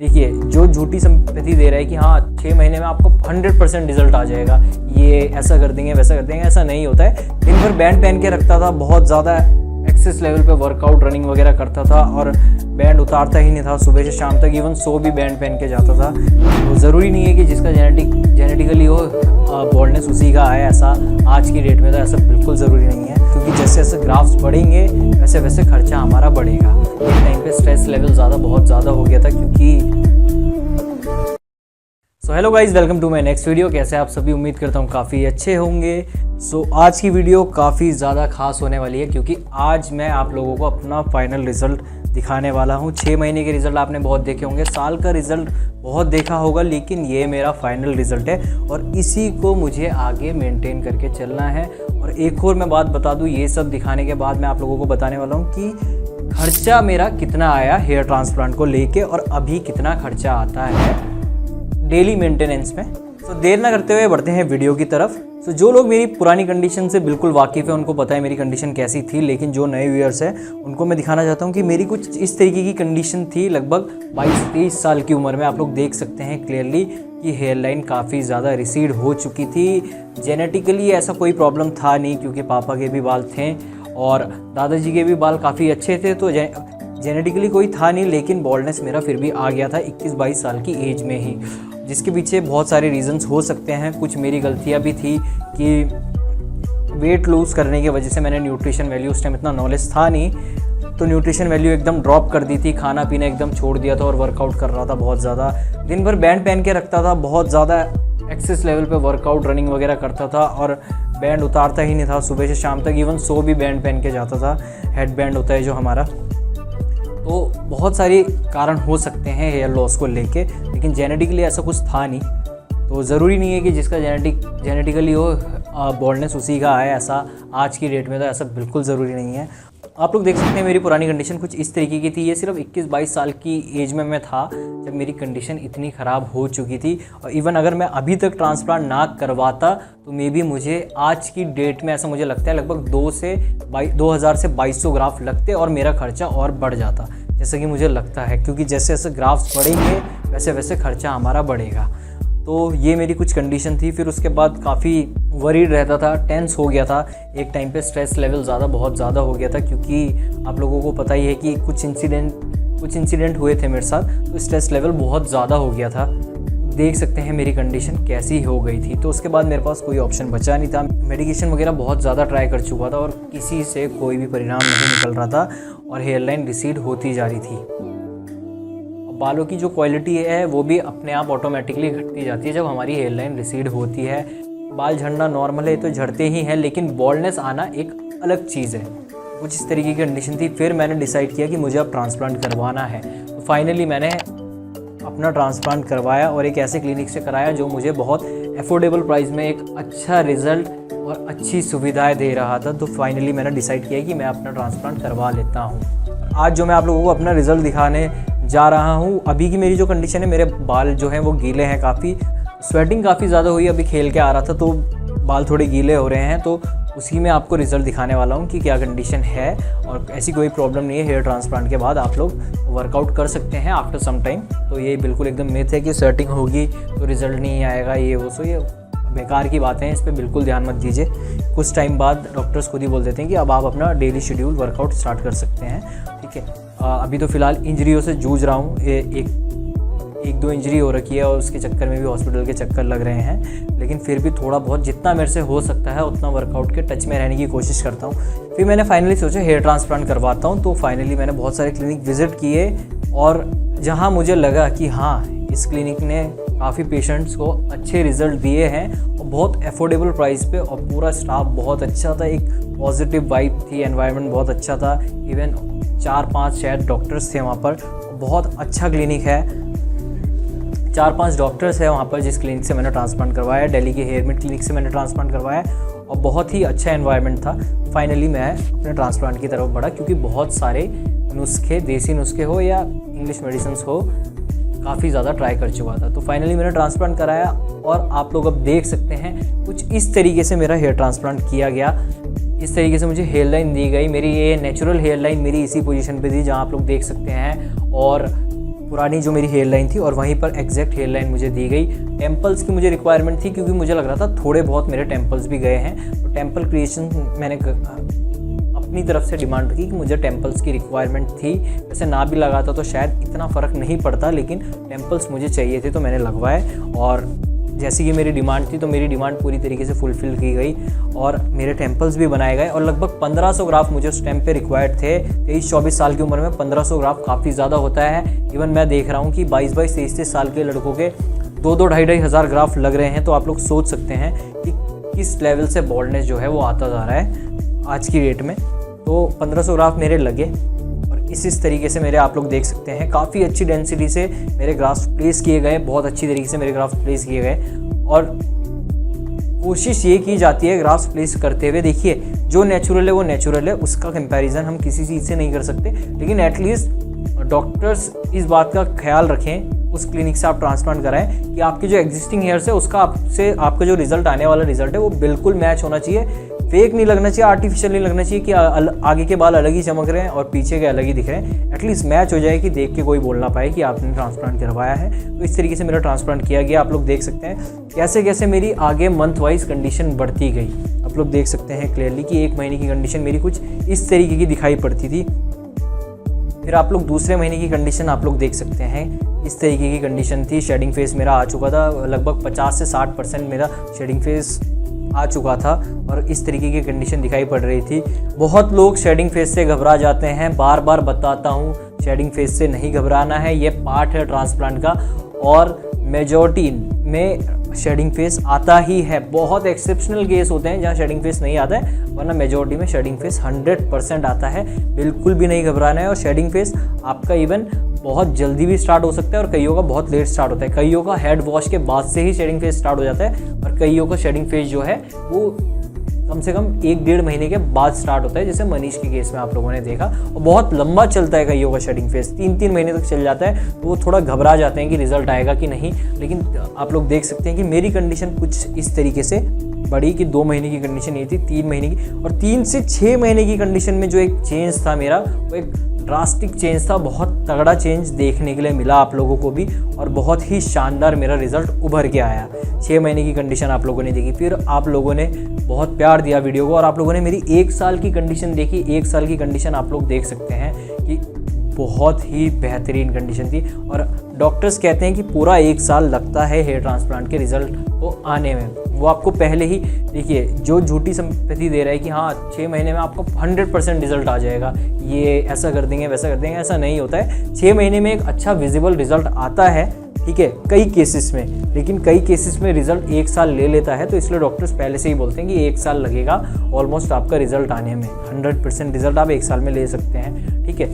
देखिए, जो झूठी सिंपैथी दे रहा है कि हाँ 6 महीने में आपको 100% रिजल्ट आ जाएगा, ये ऐसा कर देंगे वैसा कर देंगे, ऐसा नहीं होता है। दिन भर बैंड पहन के रखता था, बहुत ज़्यादा एक्सेस लेवल पे वर्कआउट रनिंग वगैरह करता था और बैंड उतारता ही नहीं था, सुबह से शाम तक। इवन सो भी बैंड पहन के जाता था। तो ज़रूरी नहीं है कि जिसका जेनेटिकली हो बॉल्डनेस उसी का है, ऐसा आज की डेट में तो ऐसा बिल्कुल ज़रूरी नहीं है। क्योंकि जैसे जैसे ग्राफ्स बढ़ेंगे वैसे वैसे खर्चा हमारा बढ़ेगा। एक टाइम पे स्ट्रेस लेवल बहुत ज़्यादा हो गया था क्योंकि hello guys, welcome to my next video. कैसे आप सभी, उम्मीद करता हूँ काफ़ी अच्छे होंगे। आज की वीडियो काफ़ी ज़्यादा खास होने वाली है क्योंकि आज मैं आप लोगों को अपना फाइनल रिज़ल्ट दिखाने वाला हूँ। 6 महीने के रिज़ल्ट आपने बहुत देखे होंगे, साल का रिज़ल्ट बहुत देखा होगा, लेकिन ये मेरा फाइनल रिज़ल्ट है और इसी को मुझे आगे मेंटेन करके चलना है। और एक और मैं बात बता दूँ, ये सब दिखाने के बाद मैं आप लोगों को बताने वाला हूँ कि खर्चा मेरा कितना आया हेयर ट्रांसप्लांट को लेके और अभी कितना खर्चा आता है डेली मेंटेनेंस में। तो देर ना करते हुए बढ़ते हैं वीडियो की तरफ। तो जो लोग मेरी पुरानी कंडीशन से बिल्कुल वाकिफ़ है उनको पता है मेरी कंडीशन कैसी थी, लेकिन जो नए व्यूअर्स हैं उनको मैं दिखाना चाहता हूँ कि मेरी कुछ इस तरीके की कंडीशन थी। लगभग 22-23 साल की उम्र में आप लोग देख सकते हैं क्लियरली कि हेयर लाइन काफ़ी ज़्यादा रिसीड हो चुकी थी। जेनेटिकली ऐसा कोई प्रॉब्लम था नहीं क्योंकि पापा के भी बाल थे और दादाजी के भी बाल काफ़ी अच्छे थे, तो जेनेटिकली कोई था नहीं, लेकिन बॉल्डनेस मेरा फिर भी आ गया था 21-22 साल की एज में ही, जिसके पीछे बहुत सारे रीजंस हो सकते हैं। कुछ मेरी गलतियां भी थी कि वेट लूज़ करने की वजह से मैंने न्यूट्रिशन वैल्यू, उस टाइम इतना नॉलेज था नहीं, तो न्यूट्रिशन वैल्यू एकदम ड्रॉप कर दी थी, खाना पीना एकदम छोड़ दिया था और वर्कआउट कर रहा था बहुत ज़्यादा। दिन भर बैंड पहन के रखता था, बहुत ज़्यादा एक्सेस लेवल पे वर्कआउट रनिंग वगैरह करता था और बैंड उतारता ही नहीं था, सुबह से शाम तक। इवन सो भी बैंड पहन के जाता था, हेड बैंड होता है जो हमारा। तो बहुत सारे कारण हो सकते हैं हेयर लॉस को लेके, लेकिन जेनेटिकली ऐसा कुछ था नहीं। तो ज़रूरी नहीं है कि जिसका जेनेटिकली हो बॉल्डनेस उसी का है, ऐसा आज की डेट में तो ऐसा बिल्कुल ज़रूरी नहीं है। आप लोग देख सकते हैं मेरी पुरानी कंडीशन कुछ इस तरीके की थी। ये सिर्फ 21-22 साल की एज में मैं था जब मेरी कंडीशन इतनी ख़राब हो चुकी थी। और इवन अगर मैं अभी तक ट्रांसप्लांट ना करवाता तो मे बी मुझे आज की डेट में, ऐसा मुझे लगता है, लगभग 2000 से 2200 ग्राफ लगते और मेरा खर्चा और बढ़ जाता, जैसा कि मुझे लगता है। क्योंकि जैसे जैसे ग्राफ्स बढ़ेंगे वैसे वैसे खर्चा हमारा बढ़ेगा। तो ये मेरी कुछ कंडीशन थी। फिर उसके बाद काफ़ी वरीड रहता था, टेंस हो गया था। एक टाइम पे स्ट्रेस लेवल बहुत ज़्यादा हो गया था क्योंकि आप लोगों को पता ही है कि कुछ इंसिडेंट हुए थे मेरे साथ, तो स्ट्रेस लेवल बहुत ज़्यादा हो गया था। देख सकते हैं मेरी कंडीशन कैसी हो गई थी। तो उसके बाद मेरे पास कोई ऑप्शन बचा नहीं था। मेडिकेशन वगैरह बहुत ज़्यादा ट्राई कर चुका था और किसी से कोई भी परिणाम नहीं निकल रहा था और हेयर लाइन रिसीड होती जा रही थी। बालों की जो क्वालिटी है वो भी अपने आप ऑटोमेटिकली घटती जाती है जब हमारी हेयर लाइन रिसीड होती है। बाल झड़ना नॉर्मल है तो झड़ते ही हैं, लेकिन बॉल्डनेस आना एक अलग चीज़ है। कुछ इस तरीके की कंडीशन थी। फिर मैंने डिसाइड किया कि मुझे अब ट्रांसप्लांट करवाना है। तो फाइनली मैंने अपना ट्रांसप्लांट करवाया और एक ऐसे क्लिनिक से कराया जो मुझे बहुत अफोर्डेबल प्राइस में एक अच्छा रिज़ल्ट और अच्छी सुविधाएँ दे रहा था। तो फाइनली मैंने डिसाइड किया कि मैं अपना ट्रांसप्लांट करवा लेता हूँ। आज जो मैं आप लोगों को अपना रिज़ल्ट दिखाने जा रहा हूँ, अभी की मेरी जो कंडीशन है, मेरे बाल जो हैं वो गीले हैं, काफ़ी स्वेटिंग काफ़ी ज़्यादा हुई। अभी खेल के आ रहा था तो बाल थोड़े गीले हो रहे हैं, तो उसी में आपको रिज़ल्ट दिखाने वाला हूँ कि क्या कंडीशन है। और ऐसी कोई प्रॉब्लम नहीं है। हेयर ट्रांसप्लांट के बाद आप लोग वर्कआउट कर सकते हैं आफ्टर सम टाइम। तो ये बिल्कुल एकदम मिथ है कि स्वेटिंग होगी तो रिज़ल्ट नहीं आएगा, ये वो। सो ये बेकार की बातें हैं, इस पर बिल्कुल ध्यान मत दीजिए। कुछ टाइम बाद डॉक्टर्स खुद ही बोल देते हैं कि अब आप अपना डेली शेड्यूल वर्कआउट स्टार्ट कर सकते हैं, ठीक है। अभी तो फ़िलहाल इंजरियों से जूझ रहा हूँ। एक दो इंजरी हो रखी है और उसके चक्कर में भी हॉस्पिटल के चक्कर लग रहे हैं, लेकिन फिर भी थोड़ा बहुत जितना मेरे से हो सकता है उतना वर्कआउट के टच में रहने की कोशिश करता हूँ। फिर मैंने फाइनली सोचा हेयर ट्रांसप्लांट करवाता हूँ। तो फाइनली मैंने बहुत सारे क्लिनिक विज़िट किए और जहाँ मुझे लगा कि हाँ, इस क्लिनिक ने काफ़ी पेशेंट्स को अच्छे रिज़ल्ट दिए हैं और बहुत अफोर्डेबल प्राइस पे, और पूरा स्टाफ बहुत अच्छा था, एक पॉजिटिव वाइब थी, एनवायरनमेंट बहुत अच्छा था। इवन 4-5 शायद डॉक्टर्स थे वहाँ पर। बहुत अच्छा क्लिनिक है, 4-5 डॉक्टर्स हैं वहाँ पर जिस क्लिनिक से मैंने ट्रांसप्लांट करवाया। दिल्ली के हेयर मिट क्लिनिक से मैंने ट्रांसप्लांट करवाया और बहुत ही अच्छा एनवायरनमेंट था। फाइनली मैं अपने ट्रांसप्लांट की तरफ बढ़ा क्योंकि बहुत सारे नुस्खे, देसी नुस्खे हो या इंग्लिश मेडिसिन हो, काफ़ी ज़्यादा ट्राई कर चुका था। तो फाइनली मैंने ट्रांसप्लांट कराया और आप लोग अब देख सकते हैं कुछ इस तरीके से मेरा हेयर ट्रांसप्लांट किया गया। इस तरीके से मुझे हेयर लाइन दी गई। मेरी ये नेचुरल हेयर लाइन मेरी इसी पोजीशन पे थी जहाँ आप लोग देख सकते हैं, और पुरानी जो मेरी हेयर लाइन थी और वहीं पर एग्जैक्ट हेयर लाइन मुझे दी गई। टेम्पल्स की मुझे रिक्वायरमेंट थी क्योंकि मुझे लग रहा था थोड़े बहुत मेरे टेम्पल्स भी गए हैं, तो टेम्पल क्रिएशन मैंने अपनी तरफ से डिमांड रखी कि मुझे टेम्पल्स की रिक्वायरमेंट थी। वैसे ना भी लगाता तो शायद इतना फ़र्क नहीं पड़ता, लेकिन टेम्पल्स मुझे चाहिए थे तो मैंने लगवाए। और जैसी कि मेरी डिमांड थी तो मेरी डिमांड पूरी तरीके से फुलफ़िल की गई और मेरे टेम्पल्स भी बनाए गए। और लगभग 1500 ग्राफ मुझे उस टाइम पे रिक्वायर्ड थे। 23-24 साल की उम्र में 1500 ग्राफ काफ़ी ज़्यादा होता है। इवन मैं देख रहा हूँ कि 22-22, 23-23 साल के लड़कों के 2-2, 2,500 हज़ार ग्राफ लग रहे हैं। तो आप लोग सोच सकते हैं कि किस लेवल से बॉल्डनेस जो है वो आता जा रहा है आज की डेट में। तो 1500 ग्राफ मेरे लगे और इस तरीके से मेरे आप लोग देख सकते हैं काफ़ी अच्छी डेंसिटी से मेरे ग्राफ्स प्लेस किए गए, बहुत अच्छी तरीके से मेरे ग्राफ्स प्लेस किए गए। और कोशिश ये की जाती है ग्राफ्स प्लेस करते हुए, देखिए जो नेचुरल है वो नेचुरल है, उसका कंपैरिजन हम किसी चीज़ से नहीं कर सकते, लेकिन एटलीस्ट डॉक्टर्स इस बात का ख्याल रखें उस क्लिनिक से आप ट्रांसप्लांट कराएं कि आपके जो एग्जिस्टिंग हेयर्स है उसका आपका जो रिजल्ट आने वाला रिजल्ट है वो बिल्कुल मैच होना चाहिए। फेक नहीं लगना चाहिए, आर्टिफिशियल नहीं लगना चाहिए कि आगे के बाल अलग ही चमक रहे हैं और पीछे के अलग ही दिख रहे हैं। एटलीस्ट मैच हो जाए कि देख के कोई बोल ना पाए कि आपने ट्रांसप्लांट करवाया है। तो इस तरीके से मेरा ट्रांसप्लांट किया गया। आप लोग देख सकते हैं कैसे कैसे मेरी आगे मंथ वाइज कंडीशन बढ़ती गई। आप लोग देख सकते हैं क्लियरली कि 1 महीने की कंडीशन मेरी कुछ इस तरीके की दिखाई पड़ती थी। फिर आप लोग दूसरे महीने की कंडीशन आप लोग देख सकते हैं इस तरीके की कंडीशन थी। शेडिंग फेस मेरा आ चुका था, लगभग 50 से 60% मेरा शेडिंग फेस आ चुका था और इस तरीके की कंडीशन दिखाई पड़ रही थी। बहुत लोग शेडिंग फेस से घबरा जाते हैं, बार बार बताता हूँ शेडिंग फेस से नहीं घबराना है, ये पार्ट है ट्रांसप्लांट का। और मेजॉरिटी में शेडिंग फेस आता ही है, बहुत एक्सेप्शनल केस होते हैं जहाँ शेडिंग फेस नहीं आता है, वरना मेजॉरिटी में शेडिंग फेस 100% आता है। बिल्कुल भी नहीं घबराना है। और शेडिंग फेस आपका इवन बहुत जल्दी भी स्टार्ट हो सकता है और कईयों का बहुत लेट स्टार्ट होता है। कईयों का हेड वॉश के बाद से ही शेडिंग फेस स्टार्ट हो जाता है और कईयों का शेडिंग फेस जो है वो कम से कम 1-1.5 महीने के बाद स्टार्ट होता है, जैसे मनीष के केस में आप लोगों ने देखा। और बहुत लंबा चलता है कईयों का शेडिंग फेस, 3-3 महीने तक चल जाता है। तो वो थोड़ा घबरा जाते हैं कि रिजल्ट आएगा कि नहीं। लेकिन आप लोग देख सकते हैं कि मेरी कंडीशन कुछ इस तरीके से बढ़ी कि 2 महीने की कंडीशन ये थी, 3 महीने की, और 3 से 6 महीने की कंडीशन में जो एक चेंज था मेरा, वो एक ड्रास्टिक चेंज था। बहुत तगड़ा चेंज देखने के लिए मिला आप लोगों को भी और बहुत ही शानदार मेरा रिजल्ट उभर के आया। 6 महीने की कंडीशन आप लोगों ने देखी, फिर आप लोगों ने बहुत प्यार दिया वीडियो को और आप लोगों ने मेरी 1 साल की कंडीशन देखी। 1 साल की कंडीशन आप लोग देख सकते हैं कि बहुत ही बेहतरीन कंडीशन थी। और डॉक्टर्स कहते हैं कि पूरा 1 साल लगता है हेयर ट्रांसप्लांट के रिजल्ट को आने में। वो आपको पहले ही देखिए, जो झूठी संपत्ति दे रहा है कि हाँ 6 महीने में आपको 100% रिजल्ट आ जाएगा, ये ऐसा कर देंगे वैसा कर देंगे, ऐसा नहीं होता है। 6 महीने में एक अच्छा विजिबल रिजल्ट आता है, ठीक है, कई केसेस में, लेकिन कई केसेस में रिजल्ट 1 साल ले लेता है। तो इसलिए डॉक्टर्स पहले से ही बोलते हैं कि 1 साल लगेगा ऑलमोस्ट आपका रिजल्ट आने में। 100% रिजल्ट आप 1 साल में ले सकते हैं, ठीक है।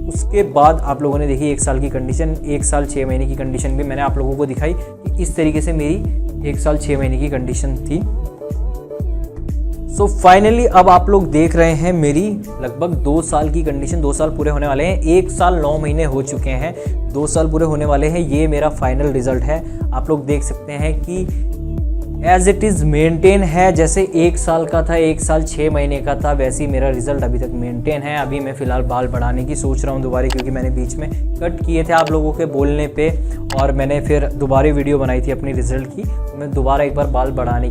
उसके बाद आप लोगों ने देखी 1 साल की कंडीशन, 1 साल 6 महीने की कंडीशन भी मैंने आप लोगों को दिखाई कि इस तरीके से मेरी 1 साल 6 महीने की कंडीशन थी। सो फाइनली अब आप लोग देख रहे हैं मेरी लगभग 2 साल की कंडीशन। 2 साल पूरे होने वाले हैं, 1 साल 9 महीने हो चुके हैं, 2 साल पूरे होने वाले हैं। ये मेरा फाइनल रिजल्ट है। आप लोग देख सकते हैं कि एज इट इज़ मेंटेन है, जैसे 1 साल का था, 1 साल 6 महीने का था, वैसे ही मेरा रिजल्ट अभी तक मेंटेन है। अभी मैं फ़िलहाल बाल बढ़ाने की सोच रहा हूँ दोबारा, क्योंकि मैंने बीच में कट किए थे आप लोगों के बोलने पे और मैंने फिर दोबारा वीडियो बनाई थी अपनी रिज़ल्ट की। मैं दोबारा एक बार बाल बढ़ाने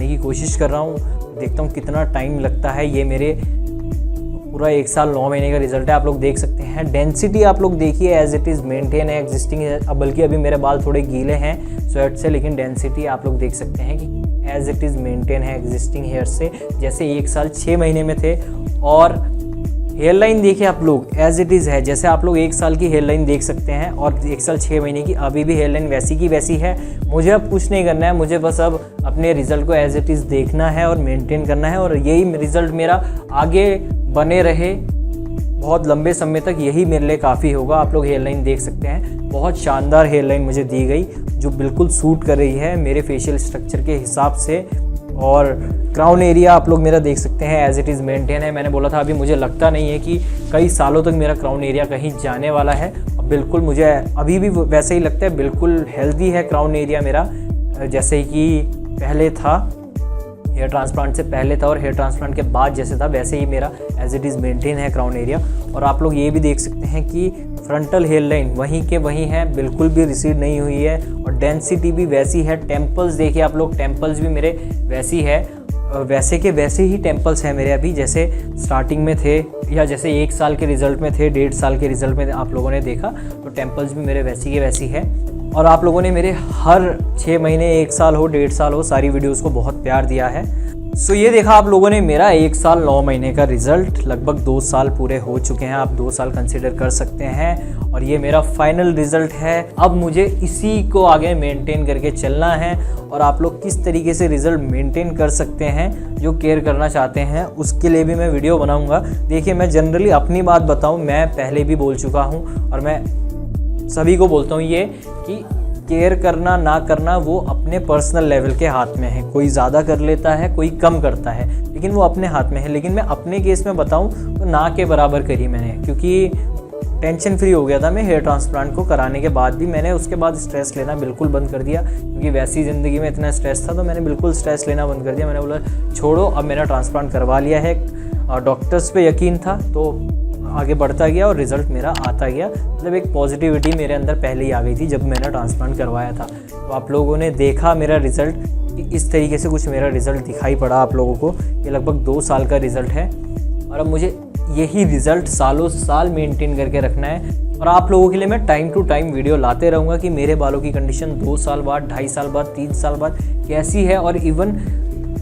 की कोशिश कर रहा हूँ, देखता हूँ कितना टाइम लगता है। ये मेरे पूरा 1 साल 9 महीने का रिजल्ट है। आप लोग देख सकते हैं डेंसिटी, आप लोग देखिए एज इट इज़ मेंटेन है, एग्जिस्टिंग है। बल्कि अभी मेरे बाल थोड़े गीले हैं स्वेट से, लेकिन डेंसिटी आप लोग देख सकते हैं कि एज इट इज़ मेंटेन है एग्जिस्टिंग हेयर से, जैसे 1 साल 6 महीने में थे। और हेयर लाइन देखिए आप लोग एज इट इज़ है, जैसे आप लोग 1 साल की हेयर लाइन देख सकते हैं और 1 साल 6 महीने की अभी भी हेयर लाइन वैसी की वैसी है। मुझे अब कुछ नहीं करना है, मुझे बस अब अपने रिज़ल्ट को एज इट इज़ देखना है और मेंटेन करना है, और यही रिज़ल्ट मेरा आगे बने रहे बहुत लंबे समय तक, यही मेरे लिए काफ़ी होगा। आप लोग हेयर लाइन देख सकते हैं, बहुत शानदार हेयर लाइन मुझे दी गई जो बिल्कुल सूट कर रही है मेरे फेशियल स्ट्रक्चर के हिसाब से। और क्राउन एरिया आप लोग मेरा देख सकते हैं एज इट इज़ मेंटेन है। मैंने बोला था अभी मुझे लगता नहीं है कि कई सालों तक मेरा क्राउन एरिया कहीं जाने वाला है, और बिल्कुल मुझे अभी भी वैसे ही लगता है, बिल्कुल हेल्दी है क्राउन एरिया मेरा, जैसे कि पहले था, हेयर ट्रांसप्लांट से पहले था और हेयर ट्रांसप्लांट के बाद जैसे था वैसे ही मेरा एज इट इज़ मेंटेन है क्राउन एरिया। और आप लोग ये भी देख सकते हैं कि फ्रंटल हेयर लाइन वहीं के वहीं है, बिल्कुल भी रिसीड नहीं हुई है और डेंसिटी भी वैसी है। टेम्पल्स देखिए आप लोग, टेम्पल्स भी मेरे वैसी है, वैसे के वैसे ही टेम्पल्स हैं मेरे अभी, जैसे स्टार्टिंग में थे या जैसे 1 साल के रिज़ल्ट में थे, 1.5 साल के रिज़ल्ट में आप लोगों ने देखा, तो टेम्पल्स भी मेरे वैसी के वैसी है। और आप लोगों ने मेरे हर 6 महीने, 1 साल हो, 1.5 साल हो, सारी वीडियोस को बहुत प्यार दिया है। सो ये देखा आप लोगों ने मेरा 1 साल 9 महीने का रिज़ल्ट, लगभग 2 साल पूरे हो चुके हैं, आप 2 साल कंसिडर कर सकते हैं। और ये मेरा फाइनल रिज़ल्ट है। अब मुझे इसी को आगे मेंटेन करके चलना है और आप लोग किस तरीके से रिज़ल्ट मेंटेन कर सकते हैं जो केयर करना चाहते हैं, उसके लिए भी मैं वीडियो बनाऊंगा। देखिए मैं जनरली अपनी बात बताऊं, मैं पहले भी बोल चुका हूं और मैं सभी को बोलता हूं ये कि केयर करना ना करना वो अपने पर्सनल लेवल के हाथ में है। कोई ज़्यादा कर लेता है, कोई कम करता है, लेकिन वो अपने हाथ में है। लेकिन मैं अपने केस में बताऊं तो ना के बराबर करी मैंने, क्योंकि टेंशन फ्री हो गया था मैं हेयर ट्रांसप्लांट को कराने के बाद भी। मैंने उसके बाद स्ट्रेस लेना बिल्कुल बंद कर दिया, क्योंकि वैसी ज़िंदगी में इतना स्ट्रेस था तो मैंने बिल्कुल स्ट्रेस लेना बंद कर दिया। मैंने बोला छोड़ो, अब मेरा ट्रांसप्लांट करवा लिया है, डॉक्टर्स पे यकीन था तो आगे बढ़ता गया और रिज़ल्ट मेरा आता गया। मतलब एक पॉजिटिविटी मेरे अंदर पहले ही आ गई थी जब मैंने ट्रांसप्लांट करवाया था। तो आप लोगों ने देखा मेरा रिज़ल्ट कि इस तरीके से कुछ मेरा रिज़ल्ट दिखाई पड़ा आप लोगों को। ये लगभग 2 साल का रिज़ल्ट है और अब मुझे यही रिज़ल्ट सालों साल मेंटेन करके रखना है। और आप लोगों के लिए मैं टाइम टू टाइम वीडियो लाते रहूँगा कि मेरे बालों की कंडीशन 2 साल बाद, 2.5 साल बाद, 3 साल बाद कैसी है। और इवन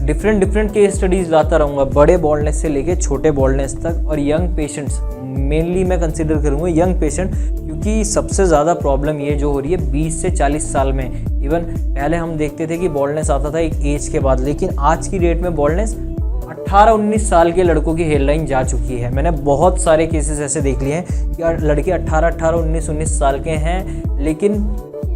डिफरेंट केस स्टडीज़ लाता रहूँगा, बड़े बॉल्डनेस से लेके छोटे बॉल्डनेस तक। और यंग पेशेंट्स मेनली मैं कंसिडर करूँगा, यंग पेशेंट, क्योंकि सबसे ज़्यादा प्रॉब्लम ये जो हो रही है 20 से 40 साल में। इवन पहले हम देखते थे कि बॉल्डनेस आता था एक एज के बाद, लेकिन आज की डेट में बॉल्डनेस 18-19 साल के लड़कों की हेयर लाइन जा चुकी है। मैंने बहुत सारे केसेस ऐसे देख लिए हैं कि लड़के 18, 19 साल के हैं, लेकिन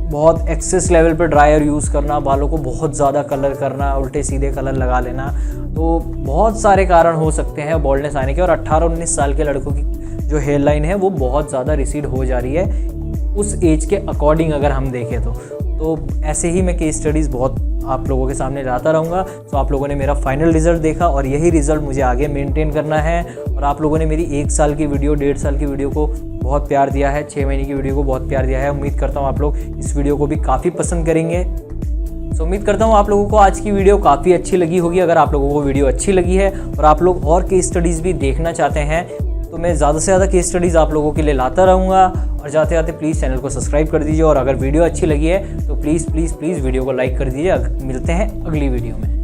बहुत एक्सेस लेवल पर ड्रायर यूज़ करना, बालों को बहुत ज़्यादा कलर करना, उल्टे सीधे कलर लगा लेना, तो बहुत सारे कारण हो सकते हैं बॉल्डनेस आने के। और 18-19 साल के लड़कों की जो हेयर लाइन है वो बहुत ज़्यादा रिसीड हो जा रही है उस एज के अकॉर्डिंग अगर हम देखें तो ऐसे ही मैं केस स्टडीज़ बहुत आप लोगों के सामने लाता रहूँगा। तो आप लोगों ने मेरा फाइनल रिज़ल्ट देखा और यही रिज़ल्ट मुझे आगे मेंटेन करना है। और आप लोगों ने मेरी 1 साल की वीडियो, 1.5 साल की वीडियो को बहुत प्यार दिया है, 6 महीने की वीडियो को बहुत प्यार दिया है। उम्मीद करता हूँ आप लोग इस वीडियो को भी काफ़ी पसंद करेंगे। तो उम्मीद करता हूँ आप लोगों को आज की वीडियो काफ़ी अच्छी लगी होगी। अगर आप लोगों को वीडियो अच्छी लगी है और आप लोग और केस स्टडीज़ भी देखना चाहते हैं तो मैं ज़्यादा से ज़्यादा केस स्टडीज़ आप लोगों के लिए लाता रहूँगा। और जाते जाते प्लीज़ चैनल को सब्सक्राइब कर दीजिए और अगर वीडियो अच्छी लगी है तो प्लीज़ वीडियो को लाइक कर दीजिए। मिलते हैं अगली वीडियो में।